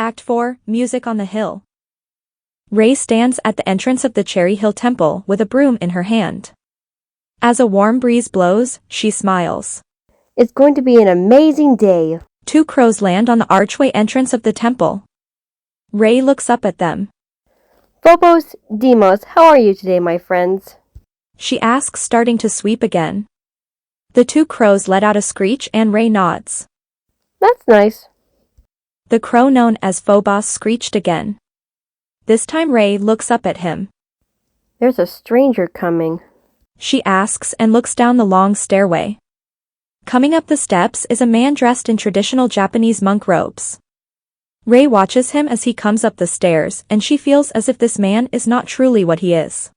Act 4, Music on the Hill. Ray stands at the entrance of the Cherry Hill Temple with a broom in her hand. As a warm breeze blows, she smiles. It's going to be an amazing day. Two crows land on the archway entrance of the temple. Ray looks up at them. Phobos, Deimos, how are you today, my friends? She asks, starting to sweep again. The two crows let out a screech and Ray nods. That's nice. The crow known as Phobos screeched again. This time Ray looks up at him. There's a stranger coming. She asks and looks down the long stairway. Coming up the steps is a man dressed in traditional Japanese monk robes. Ray watches him as he comes up the stairs and she feels as if this man is not truly what he is.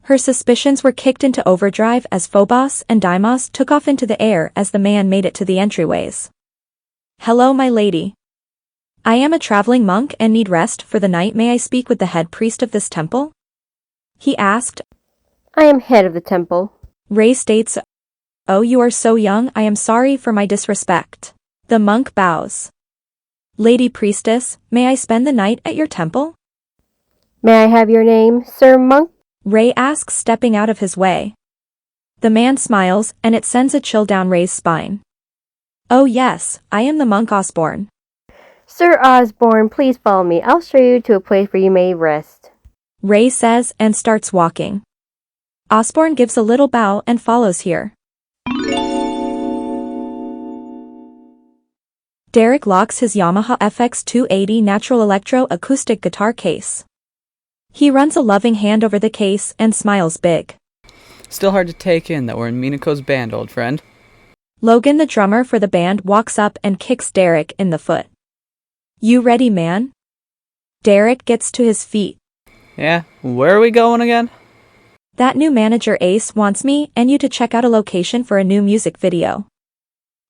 Her suspicions were kicked into overdrive as Phobos and Deimos took off into the air as the man made it to the entryways. Hello, my lady. I am a traveling monk and need rest for the night. May I speak with the head priest of this temple? He asked. I am head of the temple. Ray states, Oh, you are so young. I am sorry for my disrespect. The monk bows. Lady priestess, may I spend the night at your temple? May I have your name, Sir Monk? Ray asks, stepping out of his way. The man smiles, and it sends a chill down Ray's spine. Oh yes, I am the monk Osborne. Sir Osborne, please follow me. I'll show you to a place where you may rest. Ray says and starts walking. Osborne gives a little bow and follows here. Derek locks his Yamaha FX 280 natural electro-acoustic guitar case. He runs a loving hand over the case and smiles big. Still hard to take in that we're in Minako's band, old friend. Logan, the drummer for the band, walks up and kicks Derek in the foot. You ready, man? Derek gets to his feet. Yeah, where are we going again? That new manager Ace wants me and you to check out a location for a new music video.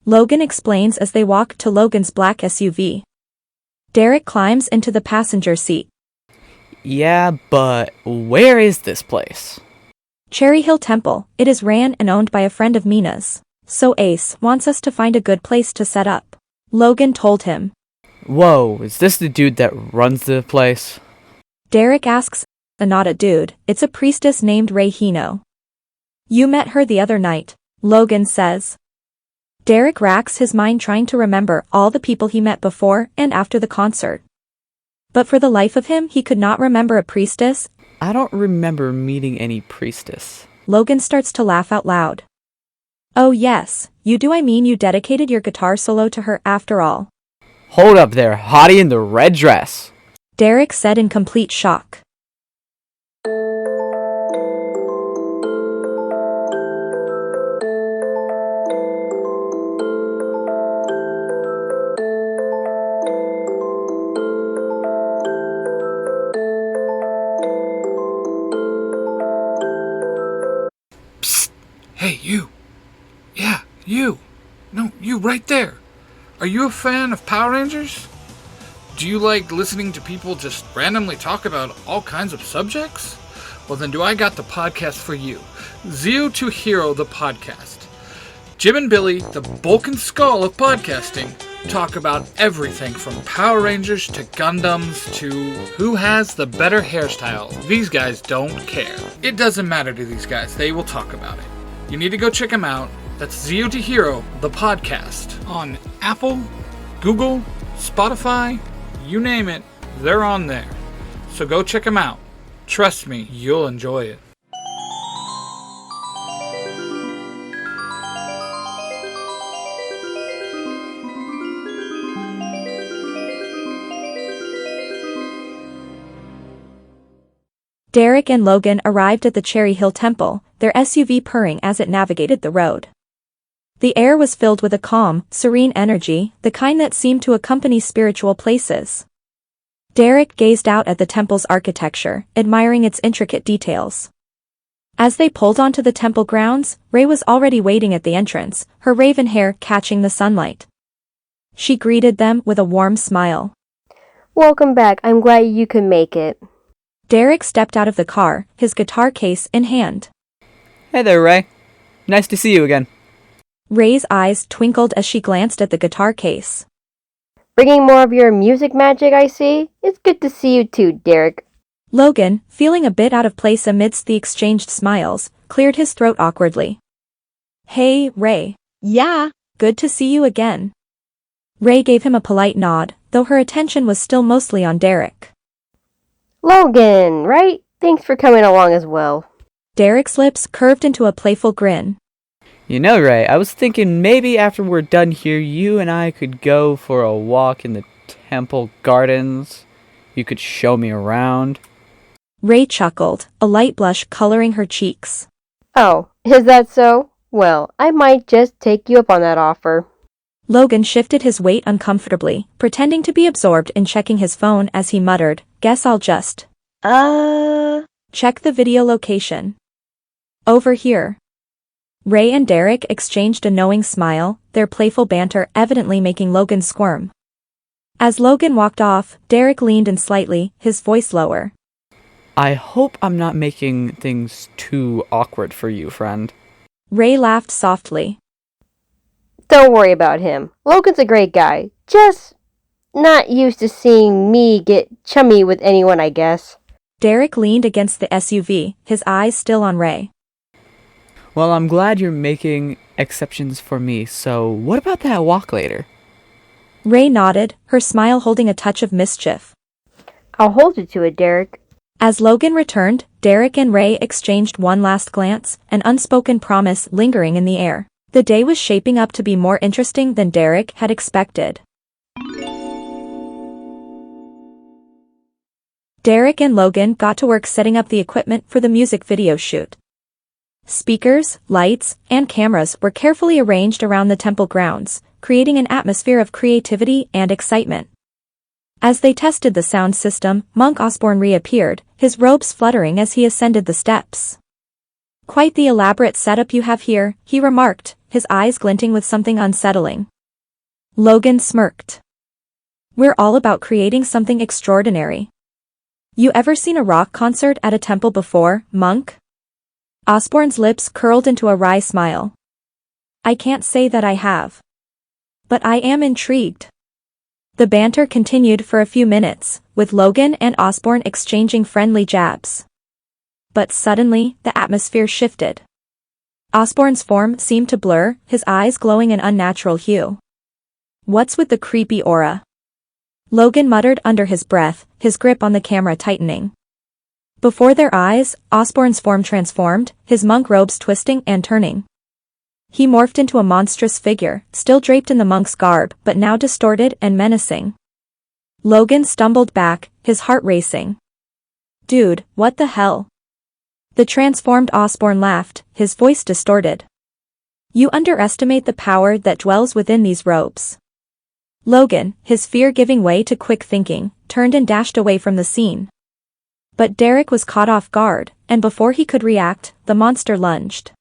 Logan explains as they walk to Logan's black SUV. Derek climbs into the passenger seat. Yeah, but where is this place? Cherry Hill Temple. It is ran and owned by a friend of Mina's. So Ace wants us to find a good place to set up. Logan told him. Whoa, is this the dude that runs the place? Derek asks. Not a dude, it's a priestess named Ray Hino. You met her the other night, Logan says. Derek racks his mind trying to remember all the people he met before and after the concert. But for the life of him, he could not remember a priestess. I don't remember meeting any priestess. Logan starts to laugh out loud. Oh yes, you do. I mean you dedicated your guitar solo to her after all. Hold up there, hottie in the red dress. Derek said in complete shock. Hey, you. Yeah, you. No, you right there. Are you a fan of Power Rangers? Do you like listening to people just randomly talk about all kinds of subjects? Well, then do I got the podcast for you. Zero to Hero, the podcast. Jim and Billy, the bulk and skull of podcasting, talk about everything from Power Rangers to Gundams to who has the better hairstyle. These guys don't care. It doesn't matter to these guys. They will talk about it. You need to go check them out. That's Zero to Hero, the podcast. On Apple, Google, Spotify, you name it, they're on there. So go check them out. Trust me, you'll enjoy it. Derek and Logan arrived at the Cherry Hill Temple, their SUV purring as it navigated the road. The air was filled with a calm, serene energy, the kind that seemed to accompany spiritual places. Derek gazed out at the temple's architecture, admiring its intricate details. As they pulled onto the temple grounds, Ray was already waiting at the entrance, her raven hair catching the sunlight. She greeted them with a warm smile. Welcome back. I'm glad you could make it. Derek stepped out of the car, his guitar case in hand. Hey there, Ray. Nice to see you again. Ray's eyes twinkled as she glanced at the guitar case. Bringing more of your music magic, I see. It's good to see you too, Derek. Logan, feeling a bit out of place amidst the exchanged smiles, cleared his throat awkwardly. Hey, Ray. Yeah. Good to see you again. Ray gave him a polite nod, though her attention was still mostly on Derek. Logan, right? Thanks for coming along as well. Derek's lips curved into a playful grin. You know, Ray, I was thinking maybe after we're done here, you and I could go for a walk in the temple gardens. You could show me around. Ray chuckled, a light blush coloring her cheeks. Oh, is that so? Well, I might just take you up on that offer. Logan shifted his weight uncomfortably, pretending to be absorbed in checking his phone as he muttered, "Guess I'll just check the video location. Over here." Ray and Derek exchanged a knowing smile, their playful banter evidently making Logan squirm. As Logan walked off, Derek leaned in slightly, his voice lower. I hope I'm not making things too awkward for you, friend. Ray laughed softly. Don't worry about him. Logan's a great guy. Just not used to seeing me get chummy with anyone, I guess. Derek leaned against the SUV, his eyes still on Ray. Well, I'm glad you're making exceptions for me, so what about that walk later? Ray nodded, her smile holding a touch of mischief. I'll hold you to it, Derek. As Logan returned, Derek and Ray exchanged one last glance, an unspoken promise lingering in the air. The day was shaping up to be more interesting than Derek had expected. Derek and Logan got to work setting up the equipment for the music video shoot. Speakers, lights, and cameras were carefully arranged around the temple grounds, creating an atmosphere of creativity and excitement. As they tested the sound system, Monk Osborne reappeared, his robes fluttering as he ascended the steps. "Quite the elaborate setup you have here," he remarked, his eyes glinting with something unsettling. Logan smirked. "We're all about creating something extraordinary. You ever seen a rock concert at a temple before, Monk?" Osborne's lips curled into a wry smile. "I can't say that I have. But I am intrigued." The banter continued for a few minutes, with Logan and Osborne exchanging friendly jabs. But suddenly, the atmosphere shifted. Osborne's form seemed to blur, his eyes glowing an unnatural hue. "What's with the creepy aura?" Logan muttered under his breath, his grip on the camera tightening. Before their eyes, Osborne's form transformed, his monk robes twisting and turning. He morphed into a monstrous figure, still draped in the monk's garb, but now distorted and menacing. Logan stumbled back, his heart racing. "Dude, what the hell?" The transformed Osborne laughed, his voice distorted. "You underestimate the power that dwells within these robes." Logan, his fear giving way to quick thinking, turned and dashed away from the scene. But Derek was caught off guard, and before he could react, the monster lunged.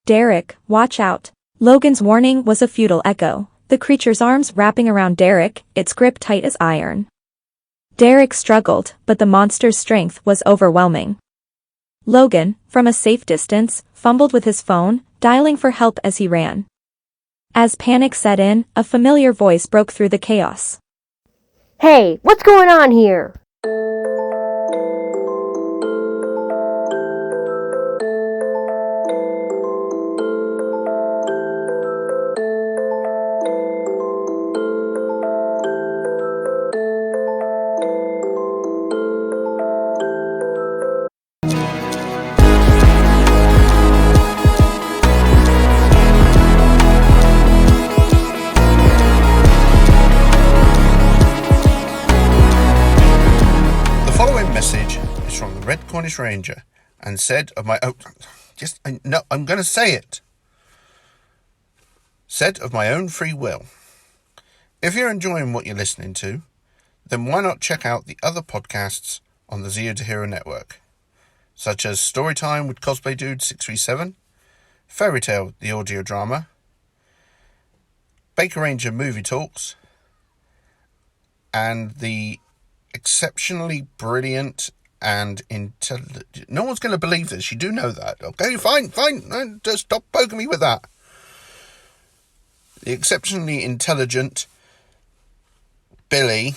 "Derek, watch out." Logan's warning was a futile echo, the creature's arms wrapping around Derek, its grip tight as iron. Derek struggled, but the monster's strength was overwhelming. Logan, from a safe distance, fumbled with his phone, dialing for help as he ran. As panic set in, a familiar voice broke through the chaos. Hey, what's going on here? Ranger, and said of my own, I'm going to say it. Said of my own free will. If you're enjoying what you're listening to, then why not check out the other podcasts on the Zero to Hero network, such as Storytime with Cosplay Dude 637, Fairy Tale the audio drama, Baker Ranger movie talks, and the exceptionally brilliant and intelligent. No one's going to believe this. You do know that. Okay, fine. Just stop poking me with that. The exceptionally intelligent Billy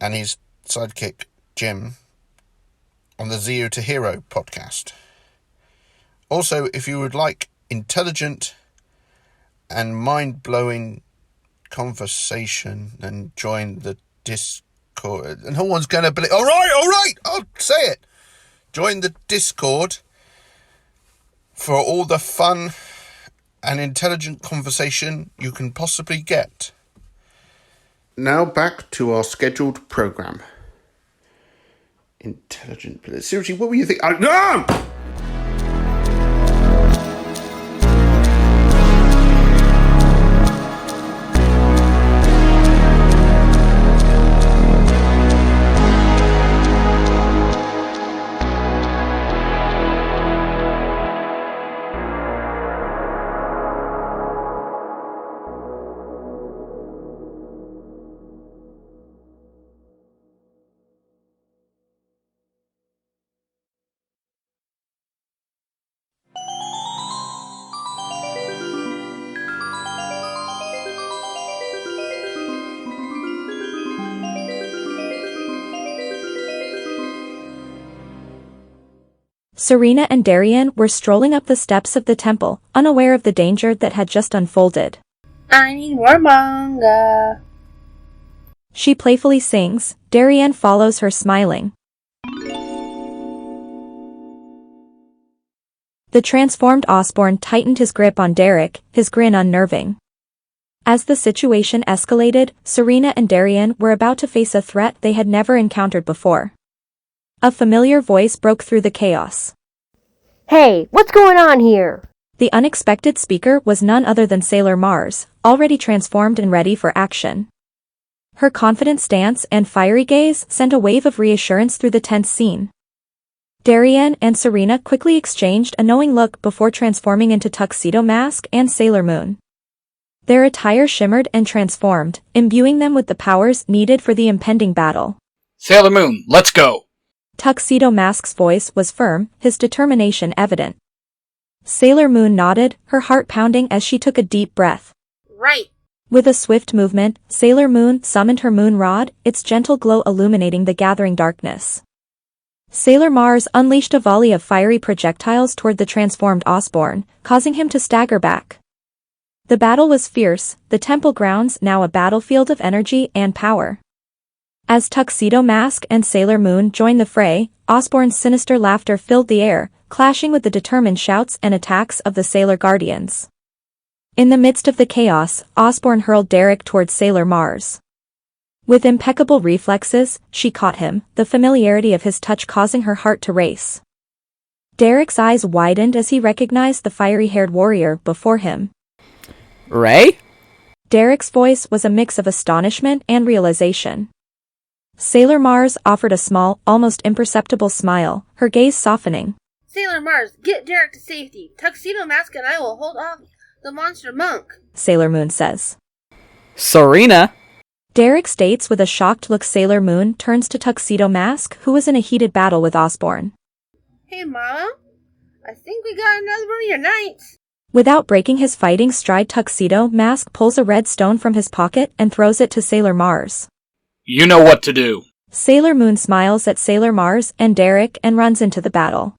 and his sidekick Jim on the Zero to Hero podcast. Also, if you would like intelligent and mind-blowing conversation, then join the Discord. And no one's going to believe... All right, I'll say it. Join the Discord for all the fun and intelligent conversation you can possibly get. Now back to our scheduled programme. Intelligent... Seriously, what were you thinking? No! Serena and Darian were strolling up the steps of the temple, unaware of the danger that had just unfolded. I need more manga. She playfully sings. Darian follows her smiling. The transformed Osborne tightened his grip on Derek, his grin unnerving. As the situation escalated, Serena and Darian were about to face a threat they had never encountered before. A familiar voice broke through the chaos. Hey, what's going on here? The unexpected speaker was none other than Sailor Mars, already transformed and ready for action. Her confident stance and fiery gaze sent a wave of reassurance through the tense scene. Darian and Serena quickly exchanged a knowing look before transforming into Tuxedo Mask and Sailor Moon. Their attire shimmered and transformed, imbuing them with the powers needed for the impending battle. Sailor Moon, let's go! Tuxedo Mask's voice was firm, his determination evident. Sailor Moon nodded, her heart pounding as she took a deep breath. Right. With a swift movement, Sailor Moon summoned her moon rod, its gentle glow illuminating the gathering darkness. Sailor Mars unleashed a volley of fiery projectiles toward the transformed Osborne, causing him to stagger back. The battle was fierce, the temple grounds now a battlefield of energy and power. As Tuxedo Mask and Sailor Moon joined the fray, Osborne's sinister laughter filled the air, clashing with the determined shouts and attacks of the Sailor Guardians. In the midst of the chaos, Osborne hurled Derek towards Sailor Mars. With impeccable reflexes, she caught him, the familiarity of his touch causing her heart to race. Derek's eyes widened as he recognized the fiery-haired warrior before him. Ray? Derek's voice was a mix of astonishment and realization. Sailor Mars offered a small, almost imperceptible smile, her gaze softening. Sailor Mars, get Derek to safety. Tuxedo Mask and I will hold off the monster monk. Sailor Moon says. Serena? Derek states with a shocked look. Sailor Moon turns to Tuxedo Mask, who was in a heated battle with Osborne. Hey Mama, I think we got another one of your knights. Without breaking his fighting stride, Tuxedo Mask pulls a red stone from his pocket and throws it to Sailor Mars. You know what to do. Sailor Moon smiles at Sailor Mars and Derek and runs into the battle.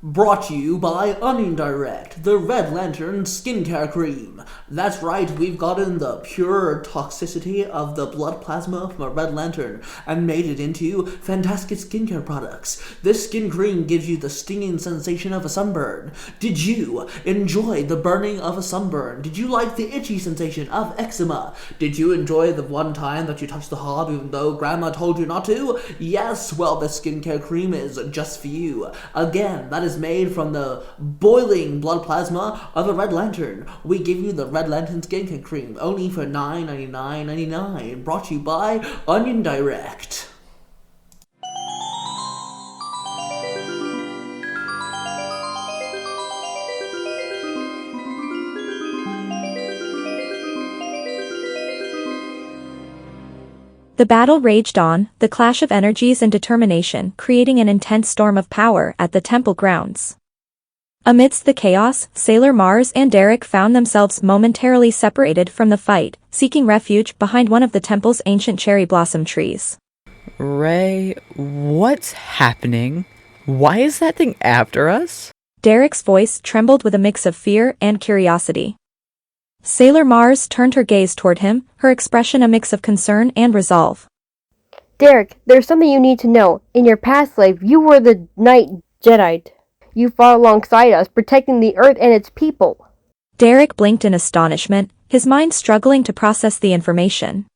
Brought to you by Onion Direct, the Red Lantern Skincare Cream. That's right, we've gotten the pure toxicity of the blood plasma from a Red Lantern and made it into fantastic skincare products. This skin cream gives you the stinging sensation of a sunburn. Did you enjoy the burning of a sunburn? Did you like the itchy sensation of eczema? Did you enjoy the one time that you touched the hob even though grandma told you not to? Yes, well, this skincare cream is just for you. Again, that is made from the boiling blood plasma of a Red Lantern. We give you the Red Lantern Skincare Cream only for $9.99.99. Brought to you by Onion Direct. The battle raged on, the clash of energies and determination creating an intense storm of power at the temple grounds. Amidst the chaos, Sailor Mars and Derek found themselves momentarily separated from the fight, seeking refuge behind one of the temple's ancient cherry blossom trees. Ray, what's happening? Why is that thing after us? Derek's voice trembled with a mix of fear and curiosity. Sailor Mars turned her gaze toward him, her expression a mix of concern and resolve. Derek, there's something you need to know. In your past life, you were the Knight Jedi. You fought alongside us, protecting the Earth and its people. Derek blinked in astonishment, his mind struggling to process the information.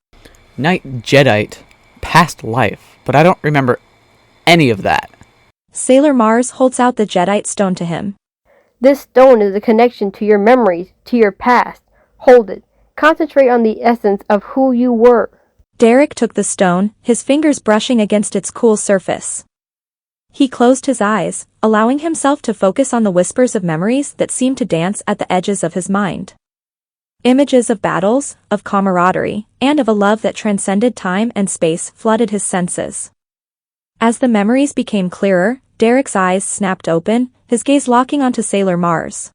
Knight Jedi, past life, but I don't remember any of that. Sailor Mars holds out the Jedi stone to him. This stone is a connection to your memories, to your past. Hold it. Concentrate on the essence of who you were. Derek took the stone, his fingers brushing against its cool surface. He closed his eyes, allowing himself to focus on the whispers of memories that seemed to dance at the edges of his mind. Images of battles, of camaraderie, and of a love that transcended time and space flooded his senses. As the memories became clearer, Derek's eyes snapped open, his gaze locking onto Sailor Mars.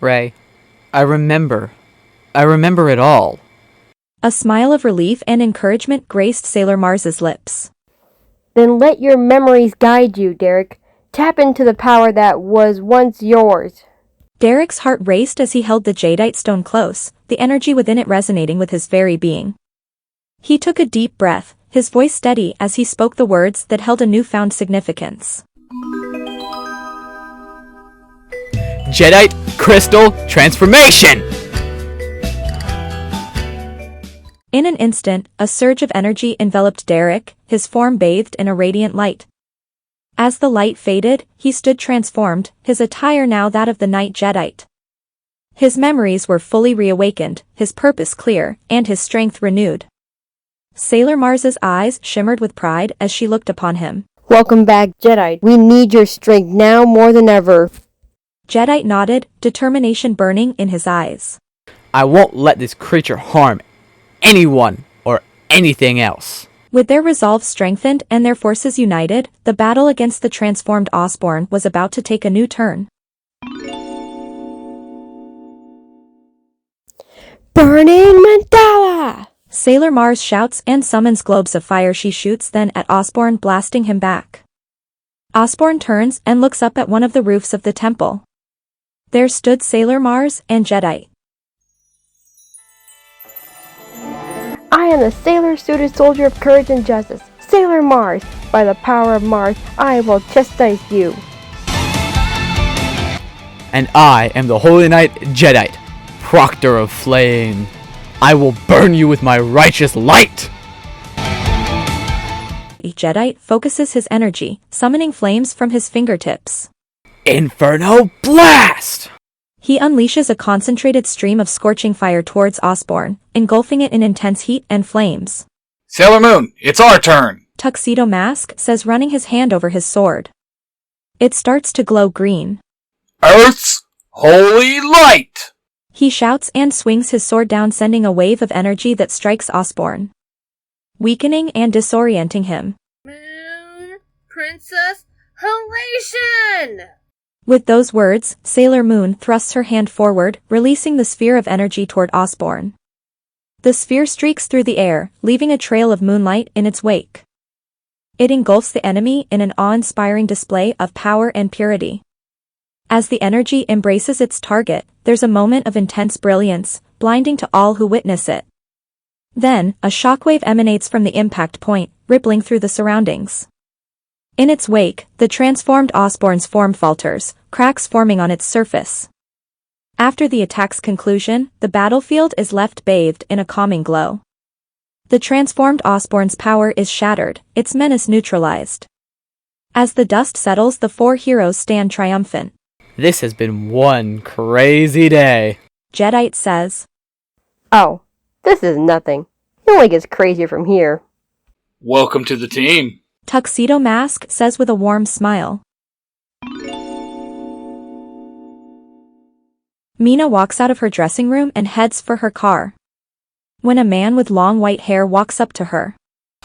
Ray, I remember it all. A smile of relief and encouragement graced Sailor Mars's lips. Then let your memories guide you, Derek. Tap into the power that was once yours. Derek's heart raced as he held the jadeite stone close, the energy within it resonating with his very being. He took a deep breath, his voice steady as he spoke the words that held a newfound significance. Jedi Crystal Transformation! In an instant, a surge of energy enveloped Derek, his form bathed in a radiant light. As the light faded, he stood transformed, his attire now that of the Knight Jedi. His memories were fully reawakened, his purpose clear, and his strength renewed. Sailor Mars's eyes shimmered with pride as she looked upon him. Welcome back, Jedi. We need your strength now more than ever. Jedi nodded, determination burning in his eyes. I won't let this creature harm anyone or anything else. With their resolve strengthened and their forces united, the battle against the transformed Osborne was about to take a new turn. Burning Mandala! Sailor Mars shouts and summons globes of fire. She shoots then at Osborne, blasting him back. Osborne turns and looks up at one of the roofs of the temple. There stood Sailor Mars and Jedi. I am the sailor-suited soldier of courage and justice, Sailor Mars. By the power of Mars, I will chastise you. And I am the Holy Knight Jedi, Proctor of Flame. I will burn you with my righteous light! Jedi focuses his energy, summoning flames from his fingertips. Inferno Blast! He unleashes a concentrated stream of scorching fire towards Osborne, engulfing it in intense heat and flames. Sailor Moon, it's our turn! Tuxedo Mask says, running his hand over his sword. It starts to glow green. Earth's holy light! He shouts and swings his sword down, sending a wave of energy that strikes Osborne, weakening and disorienting him. Moon Princess Halation! With those words, Sailor Moon thrusts her hand forward, releasing the sphere of energy toward Osborne. The sphere streaks through the air, leaving a trail of moonlight in its wake. It engulfs the enemy in an awe-inspiring display of power and purity. As the energy embraces its target, there's a moment of intense brilliance, blinding to all who witness it. Then, a shockwave emanates from the impact point, rippling through the surroundings. In its wake, the transformed Osborne's form falters, cracks forming on its surface. After the attack's conclusion, the battlefield is left bathed in a calming glow. The transformed Osborne's power is shattered, its menace neutralized. As the dust settles, the four heroes stand triumphant. This has been one crazy day. Jedi says. Oh, this is nothing. It only gets crazier from here. Welcome to the team. Tuxedo Mask says with a warm smile. Mina walks out of her dressing room and heads for her car. When a man with long white hair walks up to her.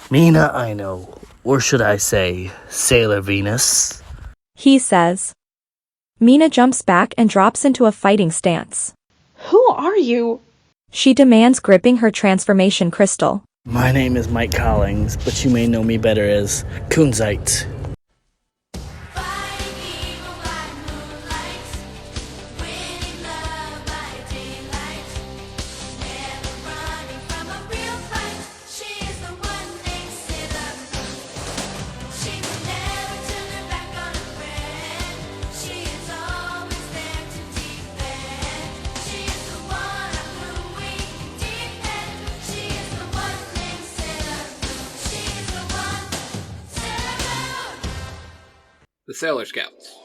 Mina Ino, or should I say, Sailor Venus. He says. Mina jumps back and drops into a fighting stance. Who are you? She demands, gripping her transformation crystal. My name is Mike Collins, but you may know me better as Kunzite. The Sailor Scouts.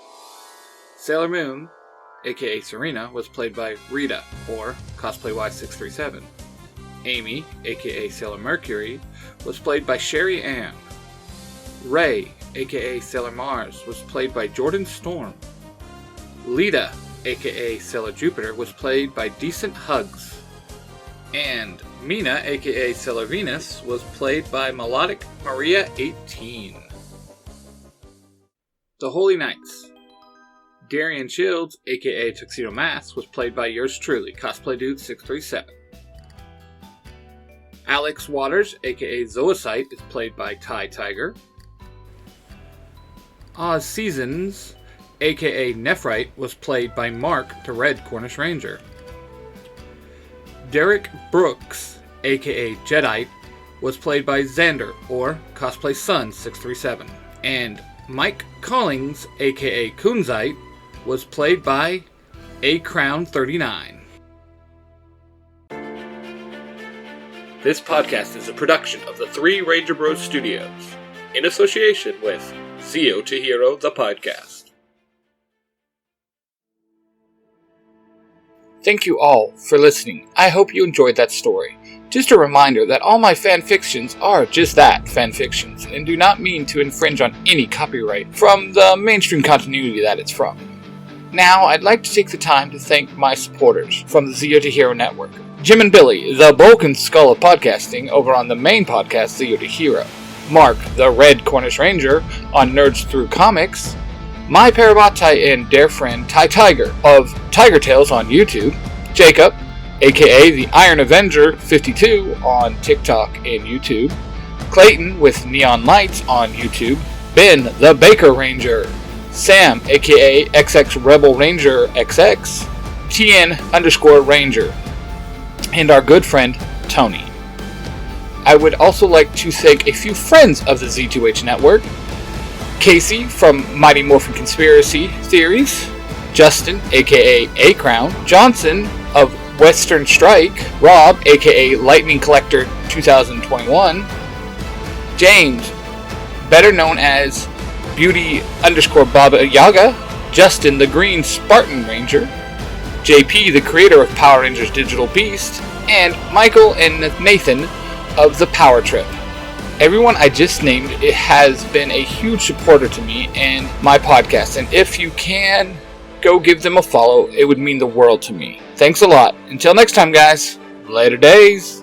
Sailor Moon, aka Serena, was played by Rita, or Cosplay Y637. Amy, aka Sailor Mercury, was played by Sherry Ann. Ray, aka Sailor Mars, was played by Jordan Storm. Lita, aka Sailor Jupiter, was played by Decent Hugs. And Mina, aka Sailor Venus, was played by Melodic Maria 18. The Holy Knights. Darian Shields, aka Tuxedo Mask, was played by yours truly, Cosplay Dude 637. Alex Waters, aka Zoocyte, is played by Ty Tiger. Oz Seasons, aka Nephrite, was played by Mark, the Red Cornish Ranger. Derek Brooks, aka Jedite, was played by Xander, or Cosplay Sun 637. And Mike Collins, aka Kunzite, was played by A Crown 39. This podcast is a production of the Three Ranger Bros Studios, in association with Zio to Hero, the podcast. Thank you all for listening. I hope you enjoyed that story. Just a reminder that all my fanfictions are just that, fanfictions, and do not mean to infringe on any copyright from the mainstream continuity that it's from. Now, I'd like to take the time to thank my supporters from the Zio to Hero Network. Jim and Billy, the bulk and skull of podcasting, over on the main podcast, Zio to Hero. Mark, the Red Cornish Ranger, on Nerds Through Comics. My Parabatai and dear friend Ty Tiger of Tiger Tales on YouTube. Jacob, aka the Iron Avenger 52 on TikTok and YouTube. Clayton with Neon Lights on YouTube. Ben, the Baker Ranger. Sam, aka XX Rebel Ranger XX. TN_Ranger. And our good friend, Tony. I would also like to thank a few friends of the Z2H Network. Casey from Mighty Morphin Conspiracy Theories. Justin, aka A Crown. Johnson of Western Strike. Rob, aka Lightning Collector 2021. James, better known as Beauty_Baba Yaga. Justin, the Green Spartan Ranger. JP, the creator of Power Rangers Digital Beast. And Michael and Nathan of the Power Trip. Everyone I just named, it has been a huge supporter to me and my podcast, and if you can, go give them a follow. It would mean the world to me. Thanks a lot. Until next time, guys. Later days.